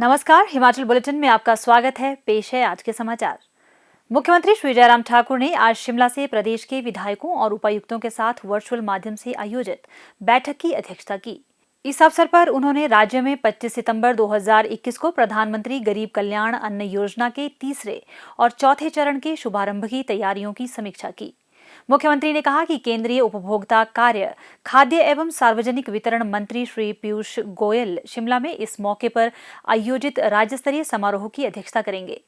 नमस्कार, हिमाचल बुलेटिन में आपका स्वागत है। पेश है आज के समाचार। मुख्यमंत्री श्री जयराम ठाकुर ने आज शिमला से प्रदेश के विधायकों और उपायुक्तों के साथ वर्चुअल माध्यम से आयोजित बैठक की अध्यक्षता की। इस अवसर पर उन्होंने राज्य में 25 सितंबर 2021 को प्रधानमंत्री गरीब कल्याण अन्न योजना के तीसरे और चौथे चरण के शुभारंभ की तैयारियों की समीक्षा की। मुख्यमंत्री ने कहा कि केंद्रीय उपभोक्ता कार्य, खाद्य एवं सार्वजनिक वितरण मंत्री श्री पीयूष गोयल शिमला में इस मौके पर आयोजित राज्य स्तरीय समारोह की अध्यक्षता करेंगे।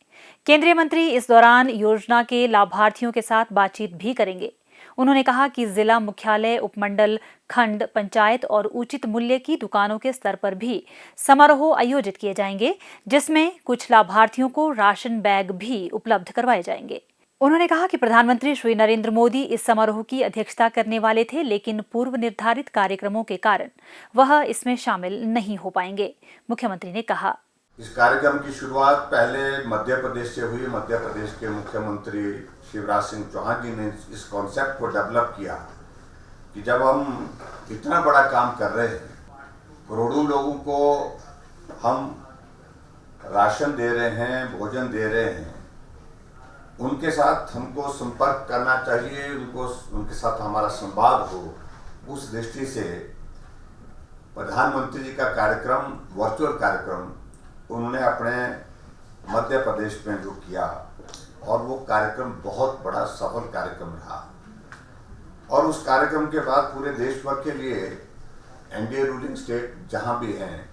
केंद्रीय मंत्री इस दौरान योजना के लाभार्थियों के साथ बातचीत भी करेंगे। उन्होंने कहा कि जिला मुख्यालय, उपमंडल, खंड, पंचायत और उचित मूल्य की दुकानों के स्तर पर भी समारोह आयोजित किए जाएंगे, जिसमें कुछ लाभार्थियों को राशन बैग भी उपलब्ध करवाए जाएंगे। उन्होंने कहा कि प्रधानमंत्री श्री नरेंद्र मोदी इस समारोह की अध्यक्षता करने वाले थे, लेकिन पूर्व निर्धारित कार्यक्रमों के कारण वह इसमें शामिल नहीं हो पाएंगे। मुख्यमंत्री ने कहा, इस कार्यक्रम की शुरुआत पहले मध्य प्रदेश से हुई। मध्य प्रदेश के मुख्यमंत्री शिवराज सिंह चौहान जी ने इस कॉन्सेप्ट को डेवलप किया कि जब हम इतना बड़ा काम कर रहे हैं, करोड़ों लोगों को हम राशन दे रहे हैं, भोजन दे रहे हैं, उनके साथ हमको संपर्क करना चाहिए, उनके साथ हमारा संवाद हो। उस दृष्टि से प्रधानमंत्री जी का कार्यक्रम, वर्चुअल कार्यक्रम उन्होंने अपने मध्य प्रदेश में जो किया, और वो कार्यक्रम बहुत बड़ा सफल कार्यक्रम रहा। और उस कार्यक्रम के बाद पूरे देश भर के लिए, एनडीए रूलिंग स्टेट जहां भी हैं,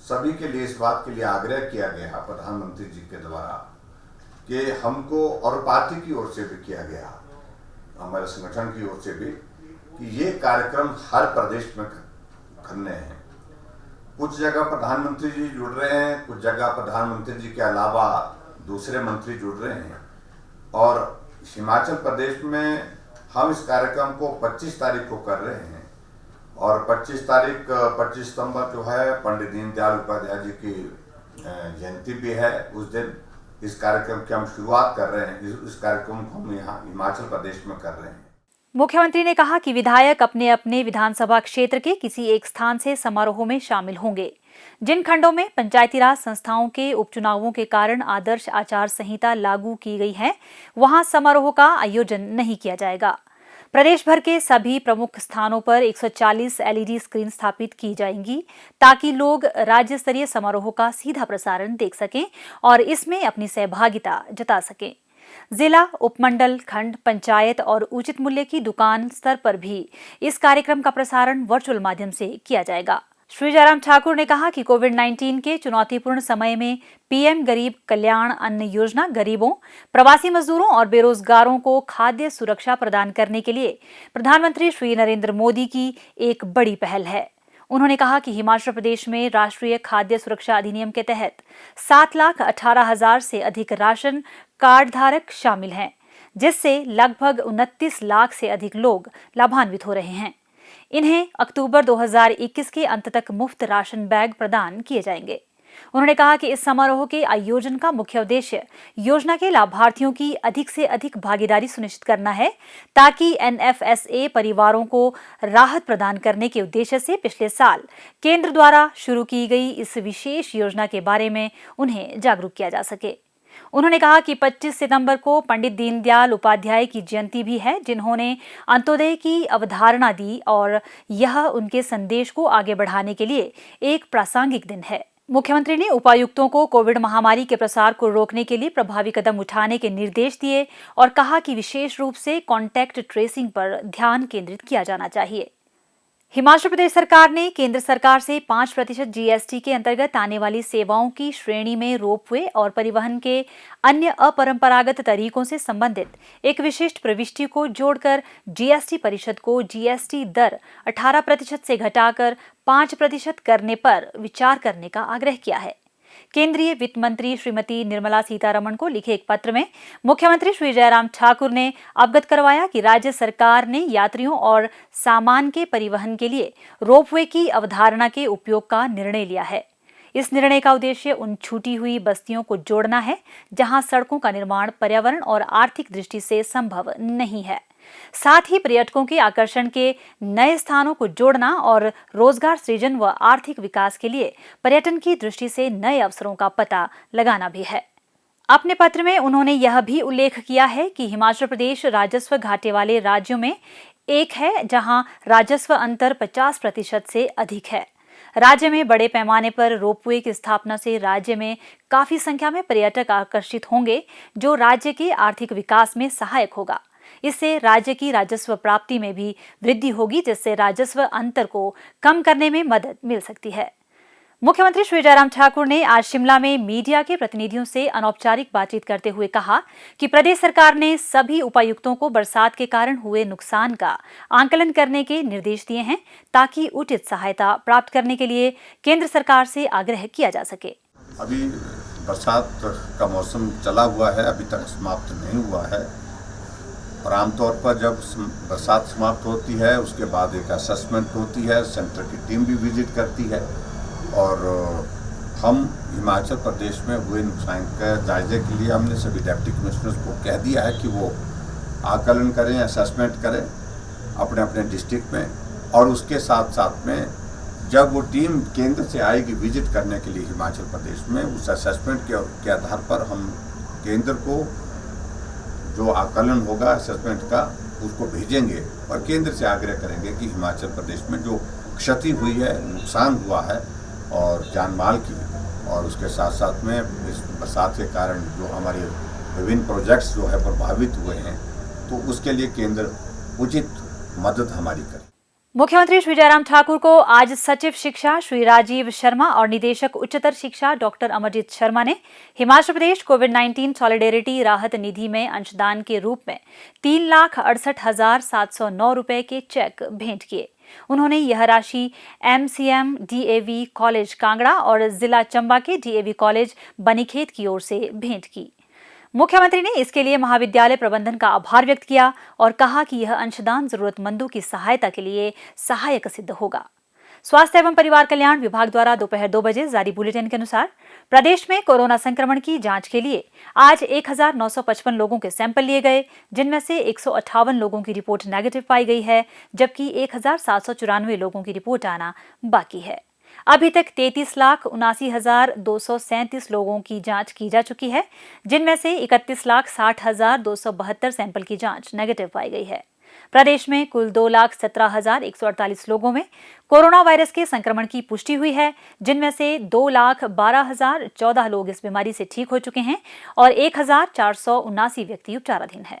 सभी के लिए इस बात के लिए आग्रह किया गया प्रधानमंत्री जी के द्वारा कि हमको, और पार्टी की ओर से भी किया गया, हमारे संगठन की ओर से भी, कि ये कार्यक्रम हर प्रदेश में करने हैं। कुछ जगह प्रधानमंत्री जी जुड़ रहे हैं, कुछ जगह प्रधानमंत्री जी के अलावा दूसरे मंत्री जुड़ रहे हैं। और हिमाचल प्रदेश में हम इस कार्यक्रम को 25 तारीख को कर रहे हैं, और 25 सितंबर जो है पंडित दीनदयाल उपाध्याय जी की जयंती भी है। उस दिन इस कार्यक्रम की हम शुरुआत कर रहे हैं। इस कार्यक्रम को हम यहाँ हिमाचल प्रदेश में कर रहे हैं। मुख्यमंत्री ने कहा कि विधायक अपने अपने विधानसभा क्षेत्र के किसी एक स्थान से समारोह में शामिल होंगे। जिन खंडों में पंचायती राज संस्थाओं के उपचुनावों के कारण आदर्श आचार संहिता लागू की गई है, वहां समारोह का आयोजन नहीं किया जाएगा। प्रदेश भर के सभी प्रमुख स्थानों पर 140 एलईडी स्क्रीन स्थापित की जाएंगी, ताकि लोग राज्य स्तरीय समारोह का सीधा प्रसारण देख सकें और इसमें अपनी सहभागिता जता सकें। जिला, उपमंडल, खंड, पंचायत और उचित मूल्य की दुकान स्तर पर भी इस कार्यक्रम का प्रसारण वर्चुअल माध्यम से किया जाएगा। श्री जयराम ठाकुर ने कहा कि कोविड-19 के चुनौतीपूर्ण समय में पीएम गरीब कल्याण अन्न योजना गरीबों, प्रवासी मजदूरों और बेरोजगारों को खाद्य सुरक्षा प्रदान करने के लिए प्रधानमंत्री श्री नरेंद्र मोदी की एक बड़ी पहल है। उन्होंने कहा कि हिमाचल प्रदेश में राष्ट्रीय खाद्य सुरक्षा अधिनियम के तहत 7,18,000 से अधिक राशन कार्ड धारक शामिल हैं, जिससे लगभग 29 लाख से अधिक लोग लाभान्वित हो रहे हैं। इन्हें अक्टूबर 2021 के अंत तक मुफ्त राशन बैग प्रदान किए जाएंगे। उन्होंने कहा कि इस समारोह के आयोजन का मुख्य उद्देश्य योजना के लाभार्थियों की अधिक से अधिक भागीदारी सुनिश्चित करना है, ताकि एनएफएसए परिवारों को राहत प्रदान करने के उद्देश्य से पिछले साल केंद्र द्वारा शुरू की गई इस विशेष योजना के बारे में उन्हें जागरूक किया जा सके। उन्होंने कहा कि 25 सितंबर को पंडित दीनदयाल उपाध्याय की जयंती भी है, जिन्होंने अंत्योदय की अवधारणा दी, और यह उनके संदेश को आगे बढ़ाने के लिए एक प्रासंगिक दिन है। मुख्यमंत्री ने उपायुक्तों को कोविड महामारी के प्रसार को रोकने के लिए प्रभावी कदम उठाने के निर्देश दिए और कहा कि विशेष रूप से कॉन्टैक्ट ट्रेसिंग पर ध्यान केंद्रित किया जाना चाहिए। हिमाचल प्रदेश सरकार ने केंद्र सरकार से 5% जीएसटी के अंतर्गत आने वाली सेवाओं की श्रेणी में रोपवे और परिवहन के अन्य अपरंपरागत तरीकों से संबंधित एक विशिष्ट प्रविष्टि को जोड़कर जीएसटी परिषद को जीएसटी दर 18% से घटाकर 5% करने पर विचार करने का आग्रह किया है। केंद्रीय वित्त मंत्री श्रीमती निर्मला सीतारमण को लिखे एक पत्र में मुख्यमंत्री श्री जयराम ठाकुर ने अवगत करवाया कि राज्य सरकार ने यात्रियों और सामान के परिवहन के लिए रोपवे की अवधारणा के उपयोग का निर्णय लिया है। इस निर्णय का उद्देश्य उन छूटी हुई बस्तियों को जोड़ना है, जहां सड़कों का निर्माण पर्यावरण और आर्थिक दृष्टि से संभव नहीं है। साथ ही पर्यटकों के आकर्षण के नए स्थानों को जोड़ना और रोजगार सृजन व आर्थिक विकास के लिए पर्यटन की दृष्टि से नए अवसरों का पता लगाना भी है। अपने पत्र में उन्होंने यह भी उल्लेख किया है कि हिमाचल प्रदेश राजस्व घाटे वाले राज्यों में एक है जहां राजस्व अंतर 50% से अधिक है। राज्य में बड़े पैमाने पर रोपवे की स्थापना से राज्य में काफी संख्या में पर्यटक आकर्षित होंगे, जो राज्य के आर्थिक विकास में सहायक होगा। इससे राज्य की राजस्व प्राप्ति में भी वृद्धि होगी, जिससे राजस्व अंतर को कम करने में मदद मिल सकती है। मुख्यमंत्री श्री जयराम ठाकुर ने आज शिमला में मीडिया के प्रतिनिधियों से अनौपचारिक बातचीत करते हुए कहा कि प्रदेश सरकार ने सभी उपायुक्तों को बरसात के कारण हुए नुकसान का आंकलन करने के निर्देश दिए हैं, ताकि उचित सहायता प्राप्त करने के लिए केंद्र सरकार से आग्रह किया जा सके। अभी बरसात का मौसम चला हुआ है, अभी तक समाप्त नहीं हुआ है, और आमतौर पर जब बरसात समाप्त होती है उसके बाद एक असेसमेंट होती है, सेंटर की टीम भी विजिट करती है, और हम हिमाचल प्रदेश में हुए नुकसान के जायजे के लिए हमने सभी डिप्टी कमिश्नर्स को कह दिया है कि वो आकलन करें, असेसमेंट करें अपने अपने डिस्ट्रिक्ट में, और उसके साथ साथ में जब वो टीम केंद्र से आएगी विजिट करने के लिए हिमाचल प्रदेश में, उस असेसमेंट के आधार पर हम केंद्र को जो आकलन होगा असेसमेंट का उसको भेजेंगे, और केंद्र से आग्रह करेंगे कि हिमाचल प्रदेश में जो क्षति हुई है, नुकसान हुआ है और जान माल की, और उसके साथ साथ में इस बरसात के कारण जो हमारे विभिन्न प्रोजेक्ट्स जो है प्रभावित हुए हैं, तो उसके लिए केंद्र उचित मदद हमारी करे। मुख्यमंत्री श्री जयराम ठाकुर को आज सचिव शिक्षा श्री राजीव शर्मा और निदेशक उच्चतर शिक्षा डॉक्टर अमरजीत शर्मा ने हिमाचल प्रदेश कोविड-19 सॉलिडेरिटी राहत निधि में अंशदान के रूप में 3,68,709 रुपए के चेक भेंट किए। उन्होंने यह राशि MCM DAV कॉलेज कांगड़ा और जिला चंबा के DAV कॉलेज बनीखेत की ओर से भेंट की। मुख्यमंत्री ने इसके लिए महाविद्यालय प्रबंधन का आभार व्यक्त किया और कहा कि यह अंशदान जरूरतमंदों की सहायता के लिए सहायक सिद्ध होगा। स्वास्थ्य एवं परिवार कल्याण विभाग द्वारा दोपहर 2 बजे जारी बुलेटिन के अनुसार प्रदेश में कोरोना संक्रमण की जांच के लिए आज 1,955 लोगों के सैंपल लिए गए, जिनमें से 158 लोगों की रिपोर्ट नेगेटिव पाई गई है, जबकि 1,794 लोगों की रिपोर्ट आना बाकी है। अभी तक 33,79,237 लोगों की जांच की जा चुकी है, जिनमें से 31,60,272 सैंपल की जांच नेगेटिव पाई गई है। प्रदेश में कुल 2,17,148 लोगों में कोरोना वायरस के संक्रमण की पुष्टि हुई है, जिनमें से 2,12,014 लोग इस बीमारी से ठीक हो चुके हैं और 1,479 व्यक्ति उपचाराधीन है।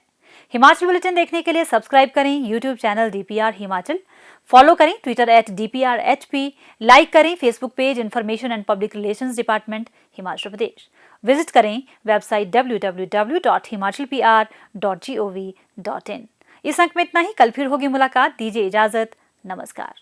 हिमाचल बुलेटिन देखने के लिए सब्सक्राइब करें YouTube channel DPR Himachal, follow करें ट्विटर @DPRHP, लाइक करें Facebook page information and public relations department Himachal Pradesh, visit करें वेबसाइट www.himachalpr.gov.in। इस अंक में इतना ही। कल फिर होगी मुलाकात। दीजिए इजाजत। नमस्कार।